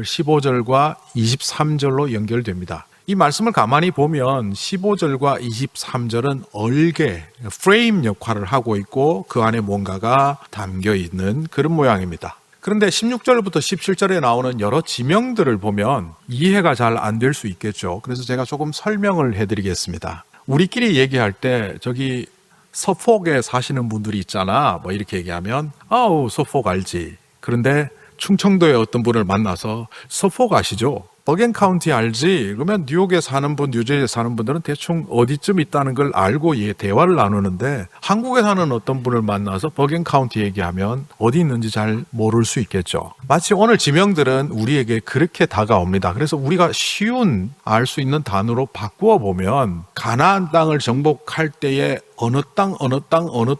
15절과 23절로 연결됩니다. 이 말씀을 가만히 보면 15절과 23절은 얼개, 프레임 역할을 하고 있고 그 안에 뭔가가 담겨 있는 그런 모양입니다. 그런데 16절부터 17절에 나오는 여러 지명들을 보면 이해가 잘 안 될 수 있겠죠. 그래서 제가 조금 설명을 해드리겠습니다. 우리끼리 얘기할 때 저기 서폭에 사시는 분들이 있잖아. 뭐 이렇게 얘기하면 아우 서폭 알지. 그런데 충청도에 어떤 분을 만나서 서폭 아시죠? 버겐 카운티 알지? 그러면 뉴욕에 사는 분, 뉴저지에 사는 분들은 대충 어디쯤 있다는 걸 알고 대화를 나누는데 한국에 사는 어떤 분을 만나서 버겐 카운티 얘기하면 어디 있는지 잘 모를 수 있겠죠. 마치 오늘 지명들은 우리에게 그렇게 다가옵니다. 그래서 우리가 쉬운 알 수 있는 단어로 바꾸어 보면 가나안 땅을 정복할 때에 어느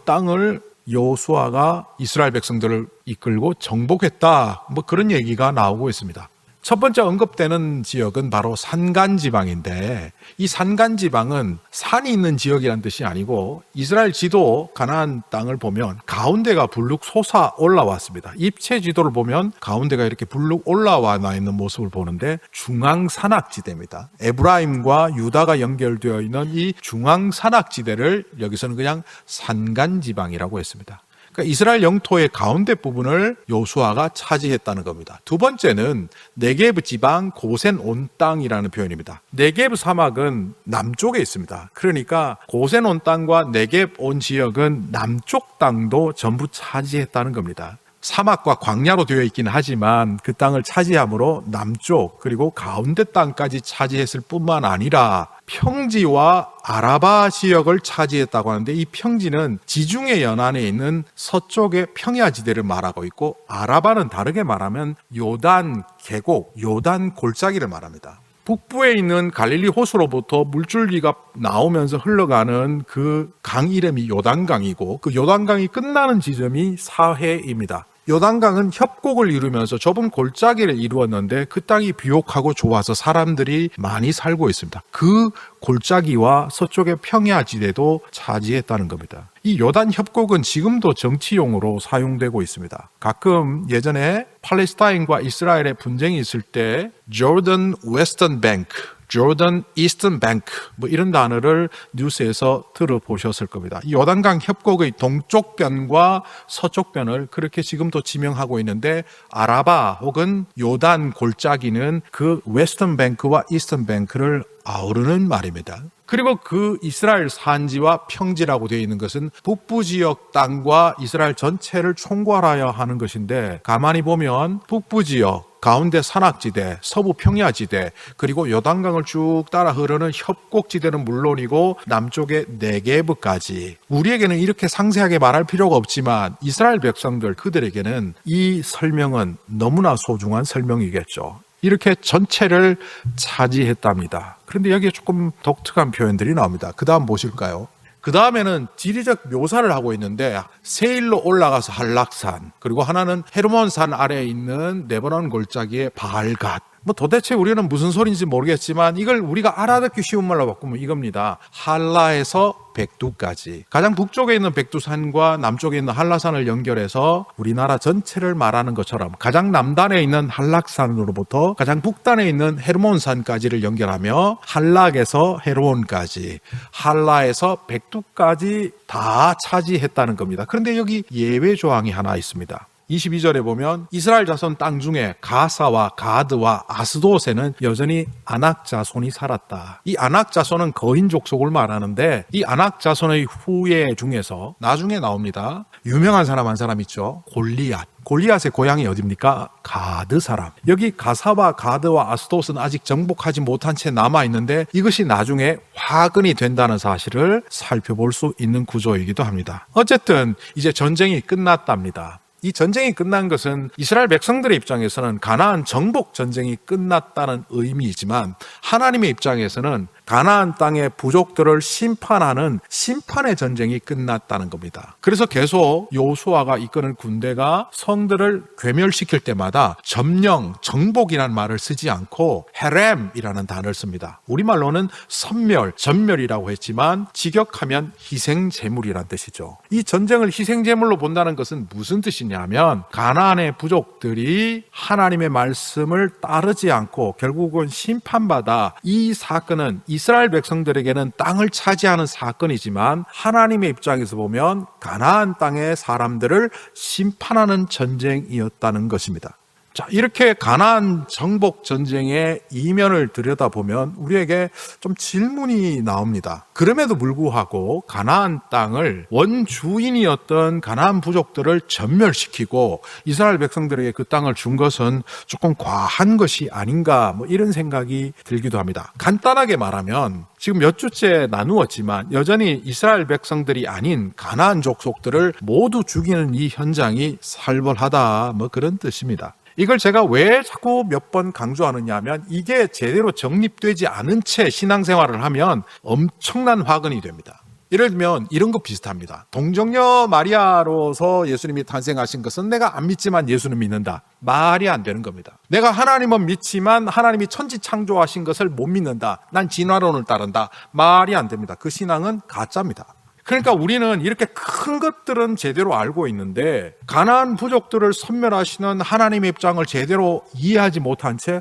땅을 여호수아가 이스라엘 백성들을 이끌고 정복했다. 뭐 그런 얘기가 나오고 있습니다. 첫 번째 언급되는 지역은 바로 산간지방인데 이 산간지방은 산이 있는 지역이란 뜻이 아니고 이스라엘 지도 가나안 땅을 보면 가운데가 불룩 솟아 올라왔습니다. 입체 지도를 보면 가운데가 이렇게 불룩 올라와 있는 모습을 보는데 중앙산악지대입니다. 에브라임과 유다가 연결되어 있는 이 중앙산악지대를 여기서는 그냥 산간지방이라고 했습니다. 그러니까 이스라엘 영토의 가운데 부분을 여호수아가 차지했다는 겁니다. 두 번째는 네게브 지방 고센 온 땅이라는 표현입니다. 네게브 사막은 남쪽에 있습니다. 그러니까 고센 온 땅과 네게브 온 지역은 남쪽 땅도 전부 차지했다는 겁니다. 사막과 광야로 되어 있긴 하지만 그 땅을 차지함으로 남쪽 그리고 가운데 땅까지 차지했을 뿐만 아니라 평지와 아라바 지역을 차지했다고 하는데 이 평지는 지중해 연안에 있는 서쪽의 평야지대를 말하고 있고 아라바는 다르게 말하면 요단 계곡, 요단 골짜기를 말합니다. 북부에 있는 갈릴리 호수로부터 물줄기가 나오면서 흘러가는 그 강 이름이 요단강이고 그 요단강이 끝나는 지점이 사해입니다. 요단강은 협곡을 이루면서 좁은 골짜기를 이루었는데 그 땅이 비옥하고 좋아서 사람들이 많이 살고 있습니다. 그 골짜기와 서쪽의 평야지대도 차지했다는 겁니다. 이 요단 협곡은 지금도 정치용으로 사용되고 있습니다. 가끔 예전에 팔레스타인과 이스라엘의 분쟁이 있을 때 조던 웨스턴 뱅크, 조던 이스턴 뱅크 뭐 이런 단어를 뉴스에서 들어보셨을 겁니다. 이 요단강 협곡의 동쪽 변과 서쪽 변을 그렇게 지금도 지명하고 있는데 아라바 혹은 요단 골짜기는 그 웨스턴 뱅크와 이스턴 뱅크를 아우르는 말입니다. 그리고 그 이스라엘 산지와 평지라고 되어 있는 것은 북부 지역 땅과 이스라엘 전체를 총괄하여 하는 것인데 가만히 보면 북부 지역 가운데 산악지대, 서부 평야지대, 그리고 요단강을 쭉 따라 흐르는 협곡지대는 물론이고 남쪽의 네게브까지 우리에게는 이렇게 상세하게 말할 필요가 없지만 이스라엘 백성들 그들에게는 이 설명은 너무나 소중한 설명이겠죠. 이렇게 전체를 차지했답니다. 그런데 여기에 조금 독특한 표현들이 나옵니다. 그 다음 보실까요? 그 다음에는 지리적 묘사를 하고 있는데 세일로 올라가서 한락산 그리고 하나는 헤르몬산 아래에 있는 레바논 골짜기의 바알갓 뭐 도대체 우리는 무슨 소리인지 모르겠지만 이걸 우리가 알아듣기 쉬운 말로 바꾸면 이겁니다. 할라에서 백두까지 가장 북쪽에 있는 백두산과 남쪽에 있는 한라산을 연결해서 우리나라 전체를 말하는 것처럼 가장 남단에 있는 한락산으로부터 가장 북단에 있는 헤르몬산까지를 연결하며 한락에서 헤르몬까지 한라에서 백두까지 다 차지했다는 겁니다. 그런데 여기 예외 조항이 하나 있습니다. 22절에 보면 이스라엘 자손 땅 중에 가사와 가드와 아스돗에는 여전히 아낙 자손이 살았다. 이 아낙 자손은 거인 족속을 말하는데 이 아낙 자손의 후예 중에서 나중에 나옵니다. 유명한 사람 한 사람 있죠. 골리앗. 골리앗의 고향이 어디입니까? 가드 사람. 여기 가사와 가드와 아스돗은 아직 정복하지 못한 채 남아있는데 이것이 나중에 화근이 된다는 사실을 살펴볼 수 있는 구조이기도 합니다. 어쨌든 이제 전쟁이 끝났답니다. 이 전쟁이 끝난 것은 이스라엘 백성들의 입장에서는 가나안 정복 전쟁이 끝났다는 의미이지만 하나님의 입장에서는 가나안 땅의 부족들을 심판하는 심판의 전쟁이 끝났다는 겁니다. 그래서 계속 여호수아가 이끄는 군대가 성들을 괴멸시킬 때마다 점령, 정복이라는 말을 쓰지 않고 헤렘이라는 단어를 씁니다. 우리말로는 섬멸, 전멸이라고 했지만 직역하면 희생제물이란 뜻이죠. 이 전쟁을 희생제물로 본다는 것은 무슨 뜻이냐면 가나안의 부족들이 하나님의 말씀을 따르지 않고 결국은 심판받아 이 사건은 이스라엘 백성들에게는 땅을 차지하는 사건이지만 하나님의 입장에서 보면 가나안 땅의 사람들을 심판하는 전쟁이었다는 것입니다. 자, 이렇게 가나안 정복 전쟁의 이면을 들여다보면 우리에게 좀 질문이 나옵니다. 그럼에도 불구하고 가나안 땅을 원주인이었던 가나안 부족들을 전멸시키고 이스라엘 백성들에게 그 땅을 준 것은 조금 과한 것이 아닌가, 이런 생각이 들기도 합니다. 간단하게 말하면 지금 몇 주째 나누었지만 여전히 이스라엘 백성들이 아닌 가나안 족속들을 모두 죽이는 이 현장이 살벌하다, 그런 뜻입니다. 이걸 제가 왜 자꾸 몇 번 강조하느냐 하면 이게 제대로 정립되지 않은 채 신앙생활을 하면 엄청난 화근이 됩니다. 예를 들면 이런 거 비슷합니다. 동정녀 마리아로서 예수님이 탄생하신 것은 내가 안 믿지만 예수는 믿는다. 말이 안 되는 겁니다. 내가 하나님은 믿지만 하나님이 천지 창조하신 것을 못 믿는다. 난 진화론을 따른다. 말이 안 됩니다. 그 신앙은 가짜입니다. 그러니까 우리는 이렇게 큰 것들은 제대로 알고 있는데 가나안 부족들을 섬멸하시는 하나님의 입장을 제대로 이해하지 못한 채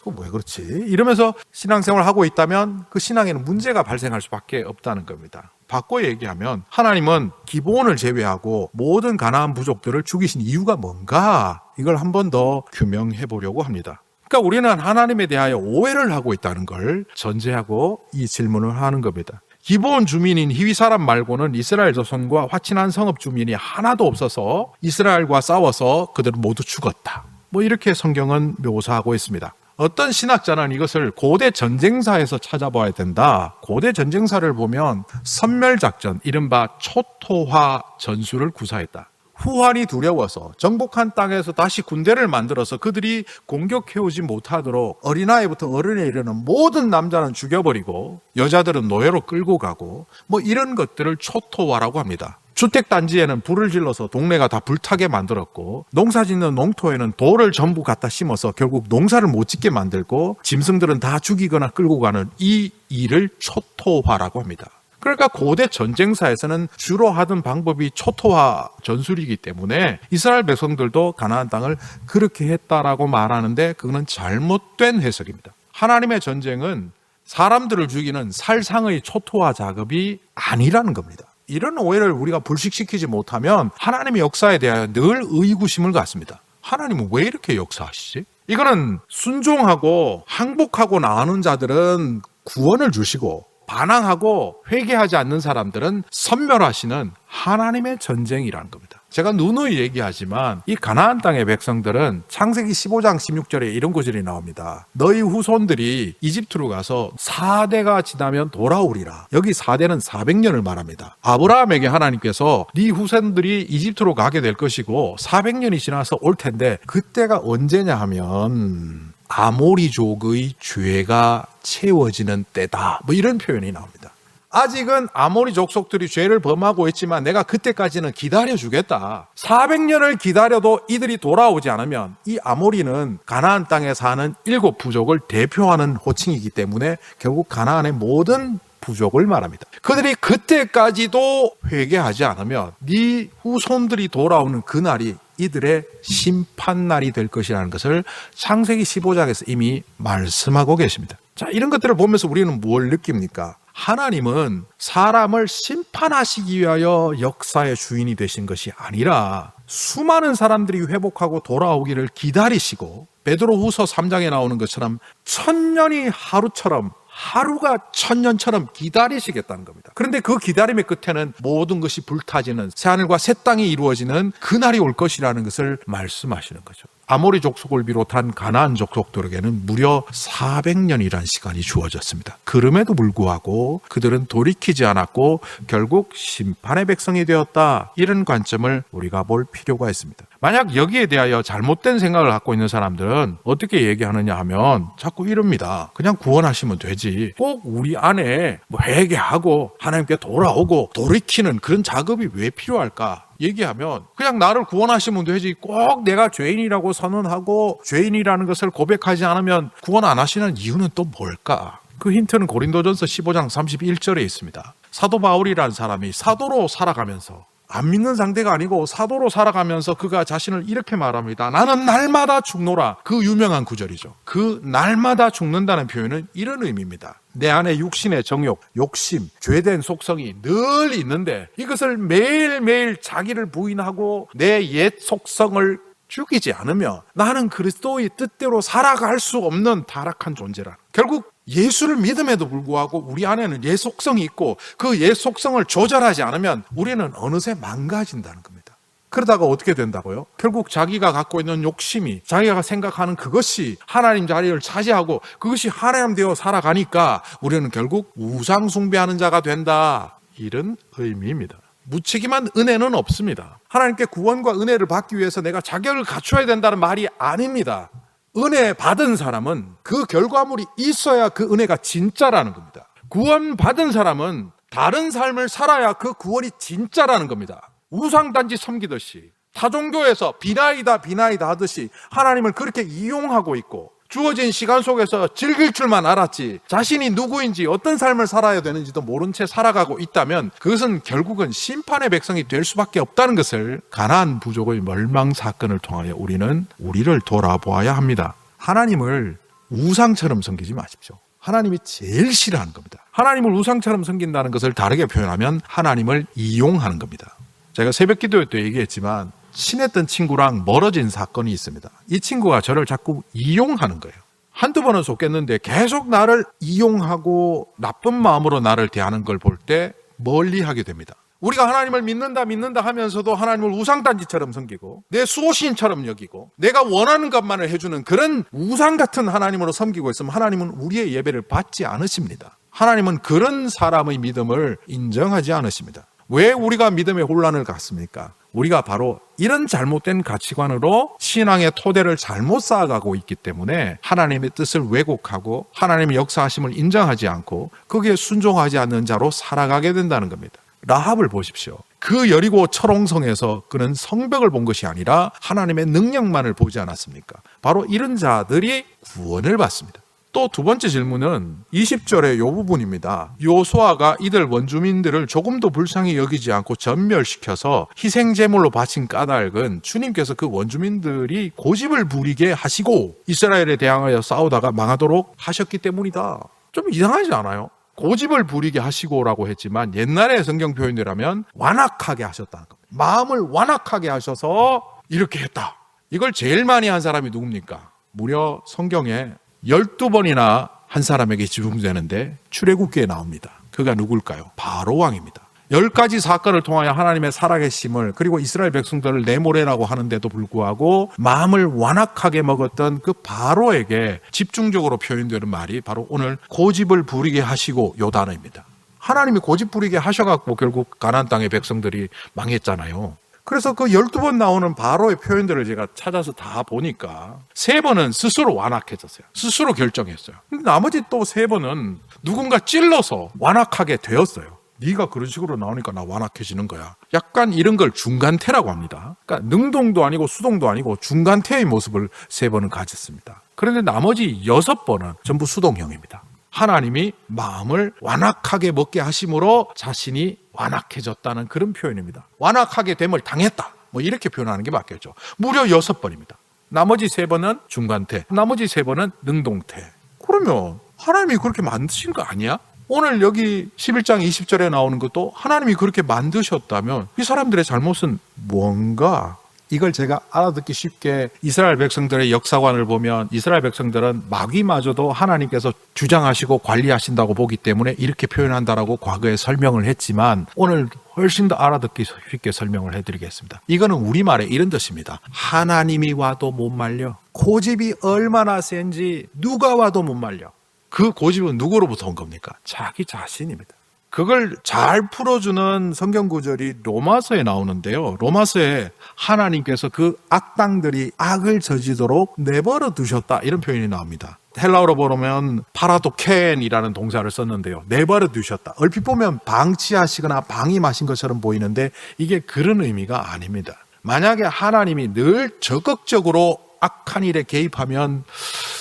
왜 그렇지? 이러면서 신앙생활을 하고 있다면 그 신앙에는 문제가 발생할 수밖에 없다는 겁니다. 바꿔 얘기하면 하나님은 기브온을 제외하고 모든 가나안 부족들을 죽이신 이유가 뭔가, 이걸 한 번 더 규명해 보려고 합니다. 그러니까 우리는 하나님에 대하여 오해를 하고 있다는 걸 전제하고 이 질문을 하는 겁니다. 기브온 주민인 히위 사람 말고는 이스라엘 자손과 화친한 성읍 주민이 하나도 없어서 이스라엘과 싸워서 그들은 모두 죽었다. 이렇게 성경은 묘사하고 있습니다. 어떤 신학자는 이것을 고대 전쟁사에서 찾아봐야 된다. 고대 전쟁사를 보면 섬멸작전, 이른바 초토화 전술을 구사했다. 후환이 두려워서 정복한 땅에서 다시 군대를 만들어서 그들이 공격해오지 못하도록 어린아이부터 어른에 이르는 모든 남자는 죽여버리고 여자들은 노예로 끌고 가고 이런 것들을 초토화라고 합니다. 주택단지에는 불을 질러서 동네가 다 불타게 만들었고 농사짓는 농토에는 돌을 전부 갖다 심어서 결국 농사를 못 짓게 만들고 짐승들은 다 죽이거나 끌고 가는 이 일을 초토화라고 합니다. 그러니까 고대 전쟁사에서는 주로 하던 방법이 초토화 전술이기 때문에 이스라엘 백성들도 가나안 땅을 그렇게 했다라고 말하는데 그거는 잘못된 해석입니다. 하나님의 전쟁은 사람들을 죽이는 살상의 초토화 작업이 아니라는 겁니다. 이런 오해를 우리가 불식시키지 못하면 하나님의 역사에 대하여 늘 의구심을 갖습니다. 하나님은 왜 이렇게 역사하시지? 이거는 순종하고 항복하고 나오는 자들은 구원을 주시고 반항하고 회개하지 않는 사람들은 섬멸하시는 하나님의 전쟁이라는 겁니다. 제가 누누이 얘기하지만 이 가나안 땅의 백성들은 창세기 15장 16절에 이런 구절이 나옵니다. 너희 후손들이 이집트로 가서 4대가 지나면 돌아오리라. 여기 4대는 400년을 말합니다. 아브라함에게 하나님께서 네 후손들이 이집트로 가게 될 것이고 400년이 지나서 올 텐데 그때가 언제냐 하면 아모리족의 죄가 채워지는 때다. 이런 표현이 나옵니다. 아직은 아모리 족속들이 죄를 범하고 있지만 내가 그때까지는 기다려주겠다. 400년을 기다려도 이들이 돌아오지 않으면 이 아모리는 가나안 땅에 사는 7 부족을 대표하는 호칭이기 때문에 결국 가나안의 모든 부족을 말합니다. 그들이 그때까지도 회개하지 않으면 네 후손들이 돌아오는 그날이 이들의 심판날이 될 것이라는 것을 창세기 15장에서 이미 말씀하고 계십니다. 자, 이런 것들을 보면서 우리는 뭘 느낍니까? 하나님은 사람을 심판하시기 위하여 역사의 주인이 되신 것이 아니라 수많은 사람들이 회복하고 돌아오기를 기다리시고 베드로후서 3장에 나오는 것처럼 1000년이 하루처럼 하루가 1000년처럼 기다리시겠다는 겁니다. 그런데 그 기다림의 끝에는 모든 것이 불타지는 새하늘과 새 땅이 이루어지는 그날이 올 것이라는 것을 말씀하시는 거죠. 아모리 족속을 비롯한 가나안 족속들에게는 무려 400년이란 시간이 주어졌습니다. 그럼에도 불구하고 그들은 돌이키지 않았고 결국 심판의 백성이 되었다. 이런 관점을 우리가 볼 필요가 있습니다. 만약 여기에 대하여 잘못된 생각을 갖고 있는 사람들은 어떻게 얘기하느냐 하면 자꾸 이럽니다. 그냥 구원하시면 되지. 꼭 우리 안에 회개하고 하나님께 돌아오고 돌이키는 그런 작업이 왜 필요할까? 얘기하면 그냥 나를 구원하시면 되지. 꼭 내가 죄인이라고 선언하고 죄인이라는 것을 고백하지 않으면 구원 안 하시는 이유는 또 뭘까? 그 힌트는 고린도전서 15장 31절에 있습니다. 사도 바울이라는 사람이 사도로 살아가면서 안 믿는 상태가 아니고 사도로 살아가면서 그가 자신을 이렇게 말합니다. 나는 날마다 죽노라. 그 유명한 구절이죠. 그 날마다 죽는다는 표현은 이런 의미입니다. 내 안에 육신의 정욕, 욕심, 죄된 속성이 늘 있는데 이것을 매일매일 자기를 부인하고 내 옛 속성을 죽이지 않으면 나는 그리스도의 뜻대로 살아갈 수 없는 타락한 존재라. 결국 예수를 믿음에도 불구하고 우리 안에는 옛 속성이 있고 그 옛 속성을 조절하지 않으면 우리는 어느새 망가진다는 겁니다. 그러다가 어떻게 된다고요? 결국 자기가 갖고 있는 욕심이, 자기가 생각하는 그것이 하나님 자리를 차지하고 그것이 하나님 되어 살아가니까 우리는 결국 우상 숭배하는 자가 된다. 이런 의미입니다. 무책임한 은혜는 없습니다. 하나님께 구원과 은혜를 받기 위해서 내가 자격을 갖춰야 된다는 말이 아닙니다. 은혜 받은 사람은 그 결과물이 있어야 그 은혜가 진짜라는 겁니다. 구원 받은 사람은 다른 삶을 살아야 그 구원이 진짜라는 겁니다. 우상단지 섬기듯이 타종교에서 비나이다 하듯이 하나님을 그렇게 이용하고 있고 주어진 시간 속에서 즐길 줄만 알았지 자신이 누구인지 어떤 삶을 살아야 되는지도 모른 채 살아가고 있다면 그것은 결국은 심판의 백성이 될 수밖에 없다는 것을 가나안 부족의 멸망 사건을 통하여 우리는 우리를 돌아보아야 합니다. 하나님을 우상처럼 섬기지 마십시오. 하나님이 제일 싫어하는 겁니다. 하나님을 우상처럼 섬긴다는 것을 다르게 표현하면 하나님을 이용하는 겁니다. 제가 새벽 기도회 때 얘기했지만 친했던 친구랑 멀어진 사건이 있습니다. 이 친구가 저를 자꾸 이용하는 거예요. 한두 번은 속겠는데 계속 나를 이용하고 나쁜 마음으로 나를 대하는 걸 볼 때 멀리하게 됩니다. 우리가 하나님을 믿는다 하면서도 하나님을 우상단지처럼 섬기고 내 수호신처럼 여기고 내가 원하는 것만을 해주는 그런 우상 같은 하나님으로 섬기고 있으면 하나님은 우리의 예배를 받지 않으십니다. 하나님은 그런 사람의 믿음을 인정하지 않으십니다. 왜 우리가 믿음의 혼란을 갖습니까? 우리가 바로 이런 잘못된 가치관으로 신앙의 토대를 잘못 쌓아가고 있기 때문에 하나님의 뜻을 왜곡하고 하나님의 역사하심을 인정하지 않고 거기에 순종하지 않는 자로 살아가게 된다는 겁니다. 라합을 보십시오. 그 여리고 철옹성에서 그는 성벽을 본 것이 아니라 하나님의 능력만을 보지 않았습니까? 바로 이런 자들이 구원을 받습니다. 또 두 번째 질문은 20절의 요 부분입니다. 요수아가 이들 원주민들을 조금도 불쌍히 여기지 않고 전멸시켜서 희생제물로 바친 까닭은 주님께서 그 원주민들이 고집을 부리게 하시고 이스라엘에 대항하여 싸우다가 망하도록 하셨기 때문이다. 좀 이상하지 않아요? 고집을 부리게 하시고라고 했지만 옛날의 성경 표현이라면 완악하게 하셨다는 겁니다. 마음을 완악하게 하셔서 이렇게 했다. 이걸 제일 많이 한 사람이 누굽니까? 무려 성경에 12번이나 한 사람에게 집중되는데 출애굽기에 나옵니다. 그가 누굴까요? 바로 왕입니다. 10가지 사건을 통하여 하나님의 살아계심을 그리고 이스라엘 백성들을 내모래라고 하는데도 불구하고 마음을 완악하게 먹었던 그 바로에게 집중적으로 표현되는 말이 바로 오늘 고집을 부리게 하시고 요 단어입니다. 하나님이 고집 부리게 하셔갖고 결국 가나안 땅의 백성들이 망했잖아요. 그래서 그 12번 나오는 바로의 표현들을 제가 찾아서 다 보니까 3번은 스스로 완악해졌어요. 스스로 결정했어요. 근데 나머지 또 3번은 누군가 찔러서 완악하게 되었어요. 네가 그런 식으로 나오니까 나 완악해지는 거야. 약간 이런 걸 중간태라고 합니다. 그러니까 능동도 아니고 수동도 아니고 중간태의 모습을 3번은 가졌습니다. 그런데 나머지 6번은 전부 수동형입니다. 하나님이 마음을 완악하게 먹게 하심으로 자신이 완악해졌다는 그런 표현입니다. 완악하게 됨을 당했다. 뭐 이렇게 표현하는 게 맞겠죠. 무려 6번입니다. 나머지 3번은 중간태, 나머지 3번은 능동태. 그러면 하나님이 그렇게 만드신 거 아니야? 오늘 여기 11장 20절에 나오는 것도 하나님이 그렇게 만드셨다면 이 사람들의 잘못은 뭔가 이걸 제가 알아듣기 쉽게 이스라엘 백성들의 역사관을 보면 이스라엘 백성들은 마귀마저도 하나님께서 주장하시고 관리하신다고 보기 때문에 이렇게 표현한다라고 과거에 설명을 했지만 오늘 훨씬 더 알아듣기 쉽게 설명을 해드리겠습니다. 이거는 우리말에 이런 뜻입니다. 하나님이 와도 못 말려. 고집이 얼마나 센지 누가 와도 못 말려. 그 고집은 누구로부터 온 겁니까? 자기 자신입니다. 그걸 잘 풀어주는 성경 구절이 로마서에 나오는데요. 로마서에 하나님께서 그 악당들이 악을 저지도록 내버려 두셨다 이런 표현이 나옵니다. 헬라어로 보면 파라도켄이라는 동사를 썼는데요. 내버려 두셨다. 얼핏 보면 방치하시거나 방임하신 것처럼 보이는데 이게 그런 의미가 아닙니다. 만약에 하나님이 늘 적극적으로 악한 일에 개입하면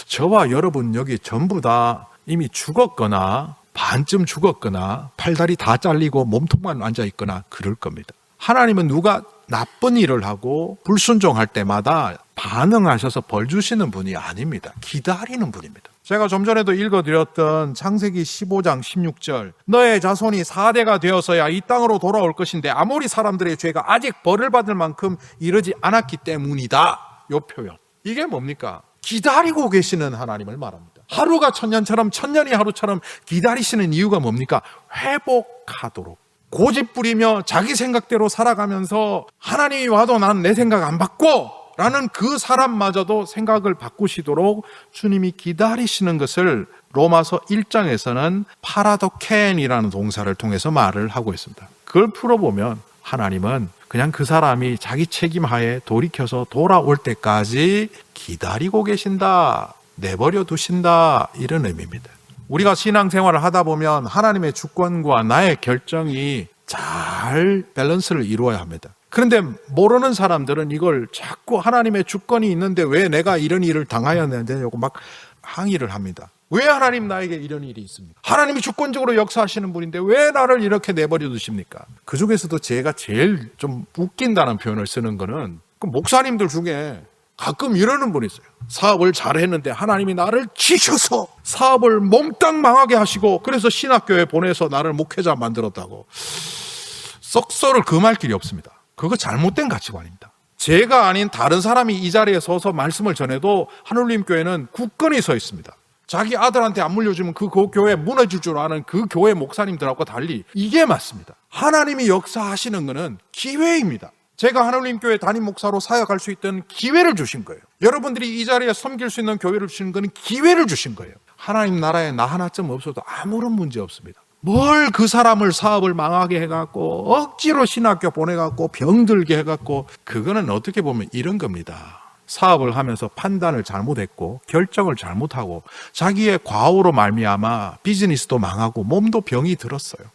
저와 여러분 여기 전부 다 이미 죽었거나 반쯤 죽었거나 팔다리 다 잘리고 몸통만 앉아있거나 그럴 겁니다. 하나님은 누가 나쁜 일을 하고 불순종할 때마다 반응하셔서 벌 주시는 분이 아닙니다. 기다리는 분입니다. 제가 좀 전에도 읽어드렸던 창세기 15장 16절 너의 자손이 4대가 되어서야 이 땅으로 돌아올 것인데 아무리 사람들의 죄가 아직 벌을 받을 만큼 이르지 않았기 때문이다. 이 표현. 이게 뭡니까? 기다리고 계시는 하나님을 말합니다. 하루가 천년처럼 천년이 하루처럼 기다리시는 이유가 뭡니까? 회복하도록. 고집 부리며 자기 생각대로 살아가면서 하나님이 와도 난 내 생각 안 바꿔 라는 그 사람마저도 생각을 바꾸시도록 주님이 기다리시는 것을 로마서 1장에서는 파라도켄이라는 동사를 통해서 말을 하고 있습니다. 그걸 풀어보면 하나님은 그냥 그 사람이 자기 책임하에 돌이켜서 돌아올 때까지 기다리고 계신다, 내버려 두신다 이런 의미입니다. 우리가 신앙생활을 하다 보면 하나님의 주권과 나의 결정이 잘 밸런스를 이루어야 합니다. 그런데 모르는 사람들은 이걸 자꾸 하나님의 주권이 있는데 왜 내가 이런 일을 당해야 되냐고 막 항의를 합니다. 왜 하나님 나에게 이런 일이 있습니까? 하나님이 주권적으로 역사하시는 분인데 왜 나를 이렇게 내버려 두십니까? 그 중에서도 제가 제일 좀 웃긴다는 표현을 쓰는 거는 그 목사님들 중에 가끔 이러는 분이 있어요. 사업을 잘했는데 하나님이 나를 치셔서 사업을 몽땅 망하게 하시고 그래서 신학교에 보내서 나를 목회자 만들었다고. 썩소를 금할 길이 없습니다. 그거 잘못된 가치관입니다. 제가 아닌 다른 사람이 이 자리에 서서 말씀을 전해도 하늘님교회는 굳건히 서 있습니다. 자기 아들한테 안 물려주면 그 교회 무너질 줄 아는 그 교회 목사님들하고 달리 이게 맞습니다. 하나님이 역사하시는 것은 기회입니다. 제가 하늘님교회 담임 목사로 사역할 수 있던 기회를 주신 거예요. 여러분들이 이 자리에 섬길 수 있는 교회를 주신 것은 기회를 주신 거예요. 하나님 나라에 나 하나쯤 없어도 아무런 문제 없습니다. 뭘 그 사람을 사업을 망하게 해갖고 억지로 신학교 보내갖고 병들게 해갖고 그거는 어떻게 보면 이런 겁니다. 사업을 하면서 판단을 잘못했고 결정을 잘못하고 자기의 과오로 말미암아 비즈니스도 망하고 몸도 병이 들었어요.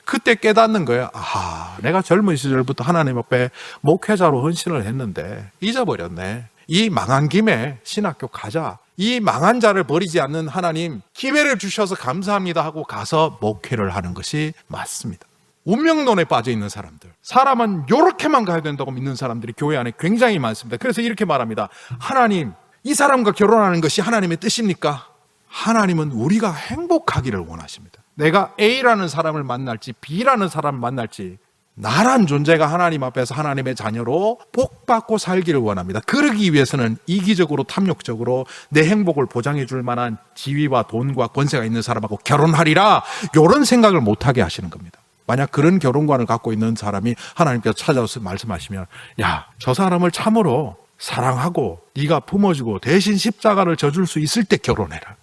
그때 깨닫는 거예요. 아, 내가 젊은 시절부터 하나님 앞에 목회자로 헌신을 했는데 잊어버렸네. 이 망한 김에 신학교 가자. 이 망한 자를 버리지 않는 하나님 기회를 주셔서 감사합니다 하고 가서 목회를 하는 것이 맞습니다. 운명론에 빠져 있는 사람들, 사람은 이렇게만 가야 된다고 믿는 사람들이 교회 안에 굉장히 많습니다. 그래서 이렇게 말합니다. 하나님, 이 사람과 결혼하는 것이 하나님의 뜻입니까? 하나님은 우리가 행복하기를 원하십니다. 내가 A라는 사람을 만날지 B라는 사람을 만날지 나란 존재가 하나님 앞에서 하나님의 자녀로 복받고 살기를 원합니다. 그러기 위해서는 이기적으로 탐욕적으로 내 행복을 보장해 줄 만한 지위와 돈과 권세가 있는 사람하고 결혼하리라 이런 생각을 못하게 하시는 겁니다. 만약 그런 결혼관을 갖고 있는 사람이 하나님께서 찾아와서 말씀하시면 야, 저 사람을 참으로 사랑하고 네가 품어주고 대신 십자가를 져줄 수 있을 때 결혼해라.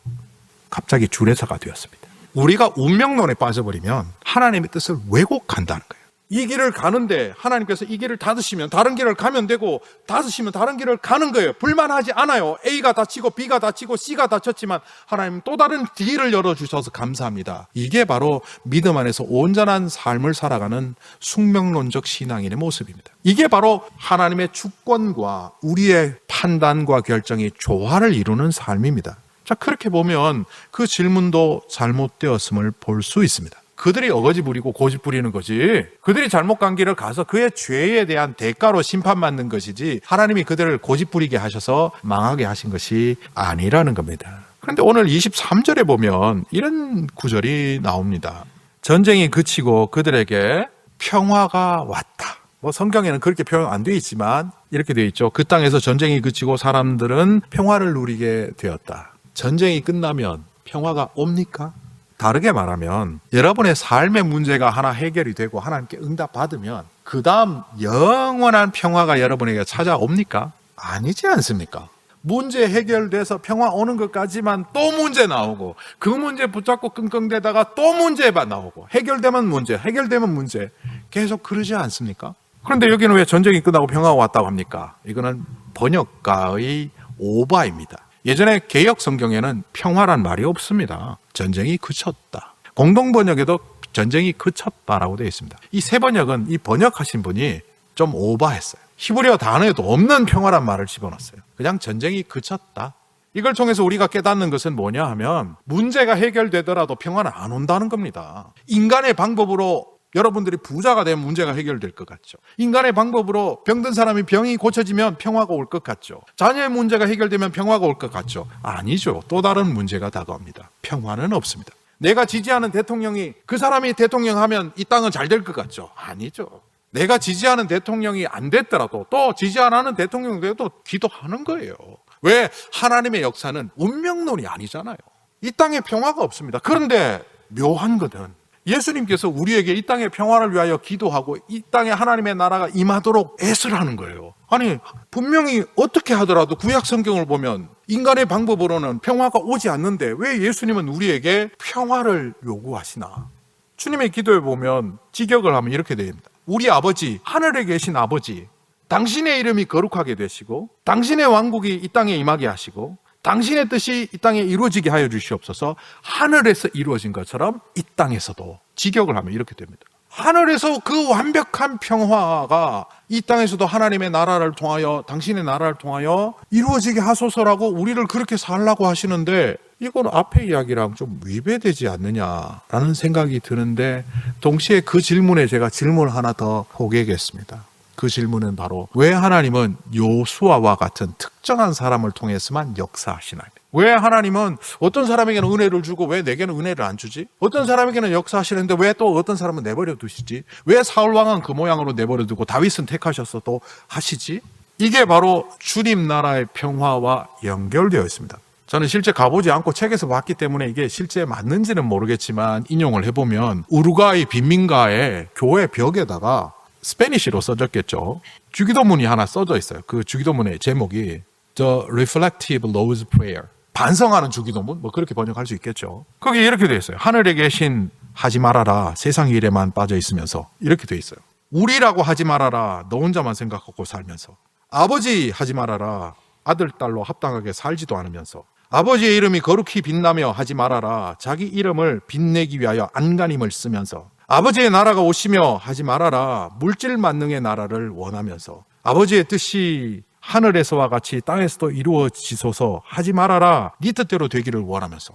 갑자기 주례사가 되었습니다. 우리가 운명론에 빠져버리면 하나님의 뜻을 왜곡한다는 거예요. 이 길을 가는데 하나님께서 이 길을 닫으시면 다른 길을 가면 되고 닫으시면 다른 길을 가는 거예요. 불만하지 않아요. A가 다치고 B가 다치고 C가 다쳤지만 하나님 또 다른 길을 열어주셔서 감사합니다. 이게 바로 믿음 안에서 온전한 삶을 살아가는 숙명론적 신앙인의 모습입니다. 이게 바로 하나님의 주권과 우리의 판단과 결정이 조화를 이루는 삶입니다. 자, 그렇게 보면 그 질문도 잘못되었음을 볼 수 있습니다. 그들이 어거지 부리고 고집 부리는 거지. 그들이 잘못 간 길을 가서 그의 죄에 대한 대가로 심판받는 것이지 하나님이 그들을 고집 부리게 하셔서 망하게 하신 것이 아니라는 겁니다. 그런데 오늘 23절에 보면 이런 구절이 나옵니다. 전쟁이 그치고 그들에게 평화가 왔다. 뭐 성경에는 그렇게 표현 안 돼 있지만 이렇게 돼 있죠. 그 땅에서 전쟁이 그치고 사람들은 평화를 누리게 되었다. 전쟁이 끝나면 평화가 옵니까? 다르게 말하면 여러분의 삶의 문제가 하나 해결이 되고 하나님께 응답받으면 그 다음 영원한 평화가 여러분에게 찾아옵니까? 아니지 않습니까? 문제 해결돼서 평화 오는 것까지만 또 문제 나오고 그 문제 붙잡고 끙끙대다가 또 문제가 나오고 해결되면 문제 계속 그러지 않습니까? 그런데 여기는 왜 전쟁이 끝나고 평화가 왔다고 합니까? 이거는 번역가의 오바입니다. 예전에 개역 성경에는 평화란 말이 없습니다. 전쟁이 그쳤다. 공동 번역에도 전쟁이 그쳤다라고 되어 있습니다. 이 세 번역은 이 번역하신 분이 좀 오바했어요. 히브리어 단어에도 없는 평화란 말을 집어넣었어요. 그냥 전쟁이 그쳤다. 이걸 통해서 우리가 깨닫는 것은 뭐냐 하면 문제가 해결되더라도 평화는 안 온다는 겁니다. 인간의 방법으로 여러분들이 부자가 되면 문제가 해결될 것 같죠. 인간의 방법으로 병든 사람이 병이 고쳐지면 평화가 올 것 같죠. 자녀의 문제가 해결되면 평화가 올 것 같죠. 아니죠. 또 다른 문제가 다가옵니다. 평화는 없습니다. 내가 지지하는 대통령이 그 사람이 대통령 하면 이 땅은 잘 될 것 같죠. 아니죠. 내가 지지하는 대통령이 안 됐더라도 또 지지 안 하는 대통령이 돼도 기도하는 거예요. 왜? 하나님의 역사는 운명론이 아니잖아요. 이 땅에 평화가 없습니다. 그런데 묘한 것은 예수님께서 우리에게 이 땅의 평화를 위하여 기도하고 이 땅에 하나님의 나라가 임하도록 애쓰라는 거예요. 아니 분명히 어떻게 하더라도 구약 성경을 보면 인간의 방법으로는 평화가 오지 않는데 왜 예수님은 우리에게 평화를 요구하시나? 주님의 기도에 보면 직역을 하면 이렇게 됩니다. 우리 아버지, 하늘에 계신 아버지, 당신의 이름이 거룩하게 되시고 당신의 왕국이 이 땅에 임하게 하시고 당신의 뜻이 이 땅에 이루어지게 하여 주시옵소서. 하늘에서 이루어진 것처럼 이 땅에서도 직역을 하면 이렇게 됩니다. 하늘에서 그 완벽한 평화가 이 땅에서도 하나님의 나라를 통하여 당신의 나라를 통하여 이루어지게 하소서라고 우리를 그렇게 살라고 하시는데 이건 앞의 이야기랑 좀 위배되지 않느냐라는 생각이 드는데 동시에 그 질문에 제가 질문을 하나 더 보겠습니다. 그 질문은 바로 왜 하나님은 요수아와 같은 특정한 사람을 통해서만 역사하시나요? 왜 하나님은 어떤 사람에게는 은혜를 주고 왜 내게는 은혜를 안 주지? 어떤 사람에게는 역사하시는데 왜 또 어떤 사람은 내버려 두시지? 왜 사울 왕은 그 모양으로 내버려 두고 다윗은 택하셔서 또 하시지? 이게 바로 주님 나라의 평화와 연결되어 있습니다. 저는 실제 가보지 않고 책에서 봤기 때문에 이게 실제 맞는지는 모르겠지만 인용을 해보면 우루과이 빈민가의 교회 벽에다가 스페니쉬로 써졌겠죠. 주기도문이 하나 써져 있어요. 그 주기도문의 제목이 The Reflective Lord's Prayer. 반성하는 주기도문? 뭐 그렇게 번역할 수 있겠죠. 거기 이렇게 되어 있어요. 하늘에 계신 하지 말아라. 세상 일에만 빠져 있으면서. 이렇게 되어 있어요. 우리라고 하지 말아라. 너 혼자만 생각하고 살면서. 아버지 하지 말아라. 아들, 딸로 합당하게 살지도 않으면서. 아버지의 이름이 거룩히 빛나며 하지 말아라. 자기 이름을 빛내기 위하여 안간힘을 쓰면서. 아버지의 나라가 오시며 하지 말아라. 물질 만능의 나라를 원하면서. 아버지의 뜻이 하늘에서와 같이 땅에서도 이루어지소서 하지 말아라. 네 뜻대로 되기를 원하면서.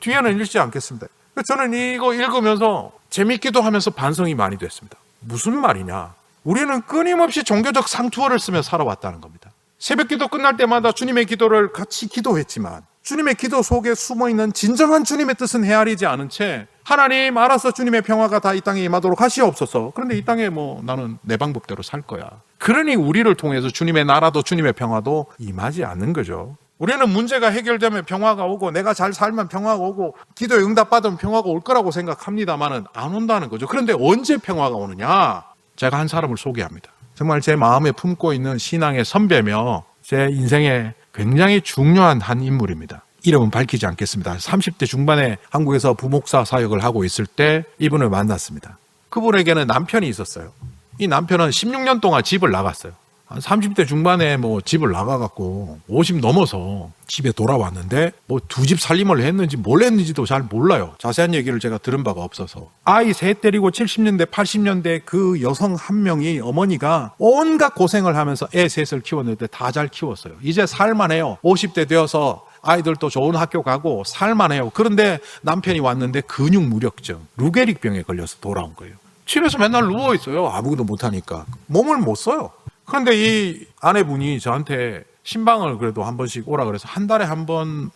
뒤에는 읽지 않겠습니다. 저는 이거 읽으면서 재밌기도 하면서 반성이 많이 됐습니다. 무슨 말이냐? 우리는 끊임없이 종교적 상투어를 쓰며 살아왔다는 겁니다. 새벽 기도 끝날 때마다 주님의 기도를 같이 기도했지만 주님의 기도 속에 숨어있는 진정한 주님의 뜻은 헤아리지 않은 채 하나님 알아서 주님의 평화가 다 이 땅에 임하도록 하시옵소서. 그런데 이 땅에 나는 내 방법대로 살 거야. 그러니 우리를 통해서 주님의 나라도 주님의 평화도 임하지 않는 거죠. 우리는 문제가 해결되면 평화가 오고 내가 잘 살면 평화가 오고 기도에 응답받으면 평화가 올 거라고 생각합니다만은 안 온다는 거죠. 그런데 언제 평화가 오느냐? 제가 한 사람을 소개합니다. 정말 제 마음에 품고 있는 신앙의 선배며 제 인생에 굉장히 중요한 한 인물입니다. 이름은 밝히지 않겠습니다. 30대 중반에 한국에서 부목사 사역을 하고 있을 때 이분을 만났습니다. 그분에게는 남편이 있었어요. 이 남편은 16년 동안 집을 나갔어요. 한 30대 중반에 집을 나가갖고 50 넘어서 집에 돌아왔는데 두 집 살림을 했는지 뭘 했는지도 잘 몰라요. 자세한 얘기를 제가 들은 바가 없어서. 아이 셋 데리고 70년대 80년대 그 여성 한 명이 어머니가 온갖 고생을 하면서 애 셋을 키웠는데 다 잘 키웠어요. 이제 살만해요. 50대 되어서 아이들도 좋은 학교 가고 살만해요. 그런데 남편이 왔는데 근육 무력증, 루게릭병에 걸려서 돌아온 거예요. 집에서 맨날 누워있어요. 아무것도 못하니까. 몸을 못 써요. 그런데 이 아내분이 저한테 신방을 그래도 한 번씩 오라 그래서 한 달에 한 번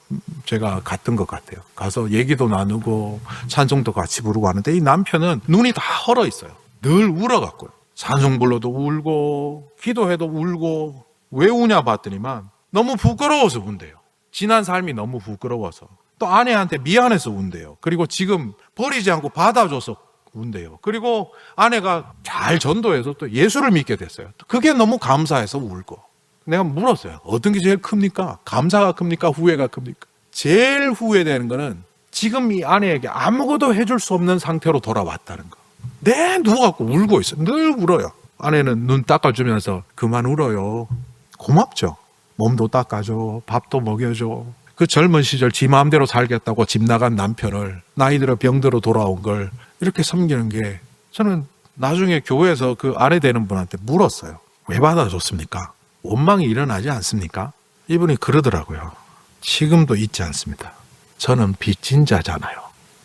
제가 갔던 것 같아요. 가서 얘기도 나누고 찬송도 같이 부르고 하는데 이 남편은 눈이 다 헐어 있어요. 늘 울어갖고요. 찬송 불러도 울고 기도해도 울고 왜 우냐 봤더니만 너무 부끄러워서 운대요. 지난 삶이 너무 부끄러워서. 또 아내한테 미안해서 운대요. 그리고 지금 버리지 않고 받아줘서 운대요. 그리고 아내가 잘 전도해서 또 예수를 믿게 됐어요. 그게 너무 감사해서 울고. 내가 물었어요. 어떤 게 제일 큽니까? 감사가 큽니까? 후회가 큽니까? 제일 후회되는 거는 지금 이 아내에게 아무것도 해줄 수 없는 상태로 돌아왔다는 거. 누워갖고 울고 있어요. 늘 울어요. 아내는 눈 닦아주면서 그만 울어요. 고맙죠. 몸도 닦아줘. 밥도 먹여줘. 그 젊은 시절 지 마음대로 살겠다고 집 나간 남편을 나이 들어 병들어 돌아온 걸 이렇게 섬기는 게, 저는 나중에 교회에서 그 아내 되는 분한테 물었어요. 왜 받아줬습니까? 원망이 일어나지 않습니까? 이분이 그러더라고요. 지금도 잊지 않습니다. 저는 빚진 자잖아요.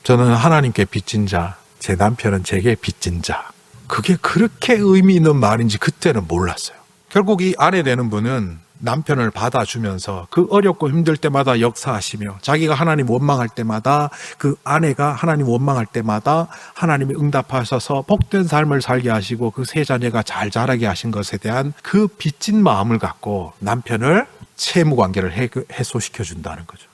저는 하나님께 빚진 자, 제 남편은 제게 빚진 자. 그게 그렇게 의미 있는 말인지 그때는 몰랐어요. 결국 이 아내 되는 분은 남편을 받아주면서 그 어렵고 힘들 때마다 역사하시며, 자기가 하나님 원망할 때마다, 그 아내가 하나님 원망할 때마다 하나님이 응답하셔서 복된 삶을 살게 하시고 그 세 자녀가 잘 자라게 하신 것에 대한 그 빚진 마음을 갖고 남편을 채무 관계를 해소시켜 준다는 거죠.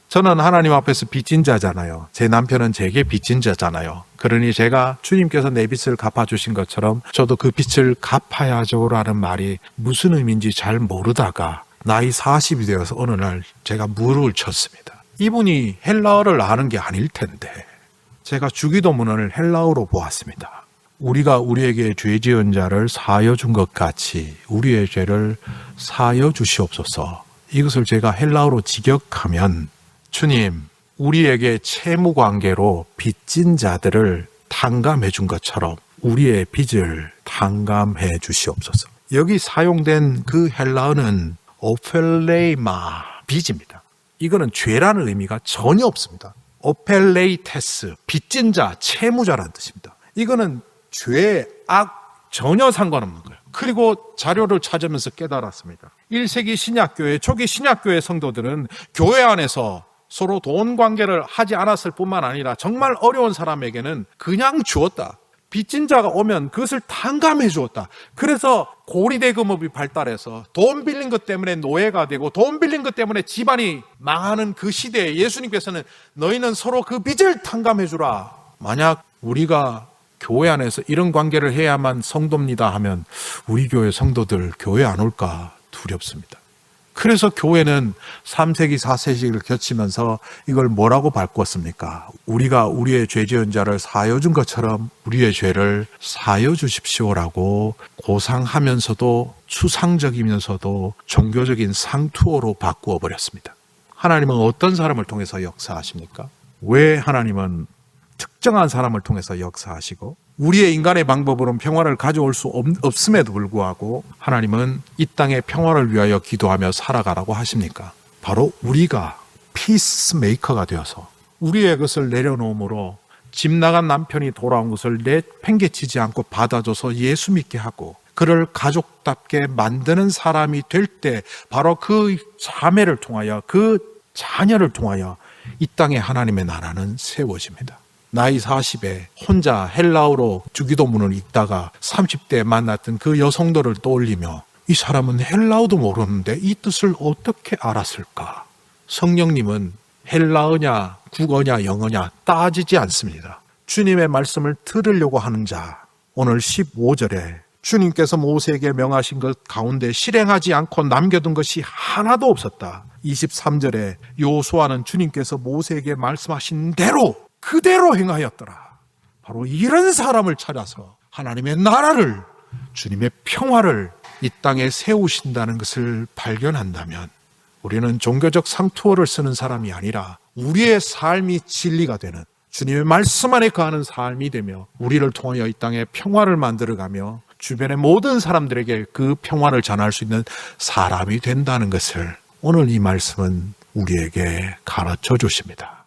저는 하나님 앞에서 빚진 자잖아요. 제 남편은 제게 빚진 자잖아요. 그러니 제가 주님께서 내 빚을 갚아주신 것처럼 저도 그 빚을 갚아야죠라는 말이 무슨 의미인지 잘 모르다가 나이 40이 되어서 어느 날 제가 무릎을 쳤습니다. 이분이 헬라어를 아는 게 아닐 텐데 제가 주기도문을 헬라어로 보았습니다. 우리가 우리에게 죄 지은 자를 사하여 준 것 같이 우리의 죄를 사하여 주시옵소서. 이것을 제가 헬라어로 직역하면, 주님, 우리에게 채무 관계로 빚진 자들을 탕감해 준 것처럼 우리의 빚을 탕감해 주시옵소서. 여기 사용된 그 헬라어는 오펠레이마, 빚입니다. 이거는 죄라는 의미가 전혀 없습니다. 오펠레이테스, 빚진 자, 채무자라는 뜻입니다. 이거는 죄, 악 전혀 상관없는 거예요. 그리고 자료를 찾으면서 깨달았습니다. 1세기 신약교회, 초기 신약교회 성도들은 교회 안에서 서로 돈 관계를 하지 않았을 뿐만 아니라 정말 어려운 사람에게는 그냥 주었다. 빚진 자가 오면 그것을 탕감해 주었다. 그래서 고리대금업이 발달해서 돈 빌린 것 때문에 노예가 되고 돈 빌린 것 때문에 집안이 망하는 그 시대에 예수님께서는 너희는 서로 그 빚을 탕감해 주라. 만약 우리가 교회 안에서 이런 관계를 해야만 성도입니다 하면 우리 교회 성도들 교회 안 올까 두렵습니다. 그래서 교회는 3세기, 4세기를 거치면서 이걸 뭐라고 바꿨습니까? 우리가 우리의 죄 지은 자를 사하여 준 것처럼 우리의 죄를 사하여 주십시오라고 고상하면서도 추상적이면서도 종교적인 상투어로 바꾸어 버렸습니다. 하나님은 어떤 사람을 통해서 역사하십니까? 왜 하나님은 특정한 사람을 통해서 역사하시고 우리의 인간의 방법으로는 평화를 가져올 수 없음에도 불구하고 하나님은 이 땅의 평화를 위하여 기도하며 살아가라고 하십니까? 바로 우리가 피스메이커가 되어서 우리의 것을 내려놓음으로 집 나간 남편이 돌아온 것을 내팽개치지 않고 받아줘서 예수 믿게 하고 그를 가족답게 만드는 사람이 될 때 바로 그 자매를 통하여 그 자녀를 통하여 이 땅에 하나님의 나라는 세워집니다. 나이 40에 혼자 헬라어로 주기도문을 읽다가 30대에 만났던 그 여성들을 떠올리며 이 사람은 헬라어도 모르는데 이 뜻을 어떻게 알았을까? 성령님은 헬라어냐 국어냐 영어냐 따지지 않습니다. 주님의 말씀을 들으려고 하는 자, 오늘 15절에 주님께서 모세에게 명하신 것 가운데 실행하지 않고 남겨둔 것이 하나도 없었다. 23절에 여호수아는 주님께서 모세에게 말씀하신 대로 그대로 행하였더라. 바로 이런 사람을 찾아서 하나님의 나라를, 주님의 평화를 이 땅에 세우신다는 것을 발견한다면 우리는 종교적 상투어를 쓰는 사람이 아니라 우리의 삶이 진리가 되는 주님의 말씀 안에 거하는 삶이 되며 우리를 통하여 이 땅에 평화를 만들어가며 주변의 모든 사람들에게 그 평화를 전할 수 있는 사람이 된다는 것을 오늘 이 말씀은 우리에게 가르쳐 주십니다.